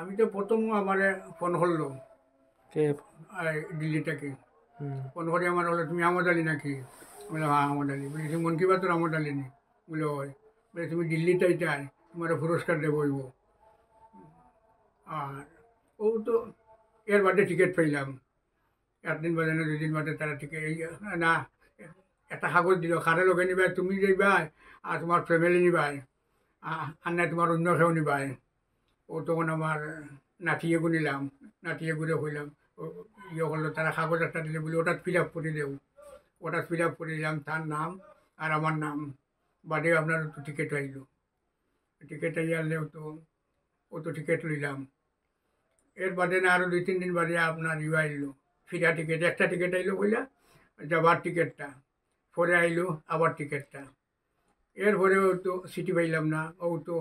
আমি তো প্রথম আমার ফোন হলো দিল্লি থেকে ফোন করে আমার হলো তুমি আহমদ আলী নাকি? বলে হ্যাঁ আহমদ আলী। বলি মন কি বাতের আহমদ আলী নি? বলে হয়। বলে তুমি দিল্লিতে চাই তোমার পুরস্কার দেবো। আর ও তো এর বাদে টিকিট পাইলাম, একদিন বাদে না দুদিন বাদে তারা টিকিট না একটা কাগজ দিল, খারে লোকে নিবাই তুমি যাইবাই আর তোমার ফ্যামিলি নিবাই আর না তোমার অন্য কেউ নিবাই। ও তখন আমার নাতিয়ে গুনিলাম, নাতিয়ে ঘুরে হইলাম ইয়ে করলো, তারা কাগজ একটা দিলে বলে ওটা ফিল আপ করে দেও। ওটা ফিল আপ করে দিলাম, তার নাম আর আমার নাম বাদে আপনার তো টিকিট আইলো। টিকিট আইলে ও তো টিকিট লইলাম। এর বাদে না আরও 2-3 দিন বাদে আপনার ইয়ে আইলো ফিরা টিকিট, একটা টিকিট আইলো বইলা যাবার টিকিটটা, পরে আইলো আবার টিকিটটা। এরপরেও তো সিটি পাইলাম না, ও তো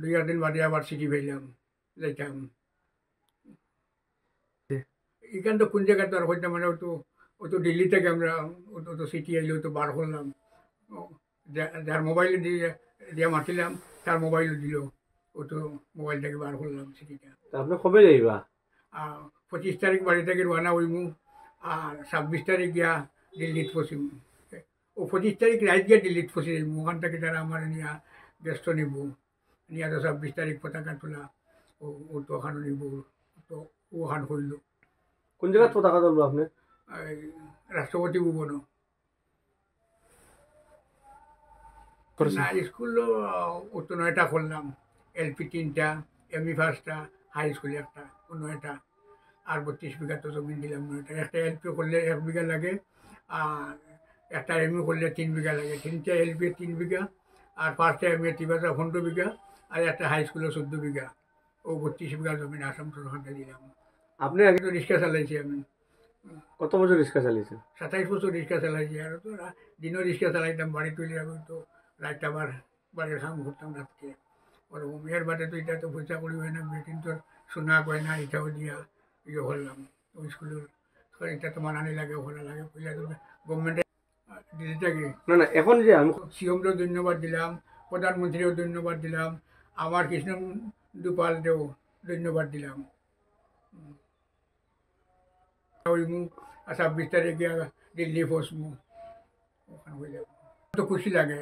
2-4 দিন বাদে আবার সিটি পাইলাম, যাইতাম। এখান তো কোন জায়গায় তো আর হইতাম মানে ও তো দিল্লি থেকে আমরা ও তো সিটি আইলে তো বার করলাম। যার মোবাইলে দিয়ে মাতিলাম তার মোবাইলও দিল, ও তো মোবাইল থেকে বার করলাম সিটিটা। আপনি কবে যাইবা? 25 তারিখ বাড়ি থেকে রওনা হইমু আর 26 তারিখ গিয়া দিল্লিত পৌঁছিম। ও 25 তারিখ রাত গিয়া দিল্লিত পৌঁছে যাইমু, ওখান থেকে তারা আমার নিয়ে ব্যস্ত নিব, নিয়ে তো 26 তারিখ পতাকা তোলা ও তো ওখানে নিব, তো ওখান হইল কোন জায়গায় পতাকা তুলবো আপনি? রাষ্ট্রপতি ভবন। না স্কুল ও তো 9টা করলাম, এলপি 3টা, এমই 1টা, হাই স্কুল একটা, ও 9টা। আর 32 বিঘা তো জমিন দিলাম 9টা। একটা এলপি করলে 1 বিঘা লাগে আর একটা এমই করলে 3 বিঘা লাগে। 3টা এলপি 3 বিঘা আর 5টা এমএ 15 বিঘা আর একটা হাই স্কুলে 14 বিঘা। ও 32 বিঘা জমিন আসাম সরকারকে দিলাম। আপনি আগে তো রিক্সা চালাইছি আমি, কত বছর রিক্সা চালিয়েছেন? 27 বছর রিক্সা চালাইছি। আর তো দিনও রিক্সা চালাইতাম, বাড়ি তুলে আমি তো রাত আবার বাড়ির কাম করতাম রাতকে ওরকম। এর বাদে তো এটা তো পয়সা করি হয় না, বেটিন তোর সোনা গয়না এটাও দিয়া ইয়ে করলাম ওই স্কুলের। এটা তো মানানি লাগে, ওখানে লাগে পয়সা তো গভর্নমেন্টে দিতে থাকি। না না, এখন যে আমি সিএমকেও ধন্যবাদ দিলাম, প্রধানমন্ত্রীও ধন্যবাদ দিলাম, আমার কৃষ্ণন্দু পালকেও ধন্যবাদ দিলাম। ওই 26 তারিখে দিল্লি পৌঁছমু, ওখানে হয়ে যাবো। তো খুশি লাগে।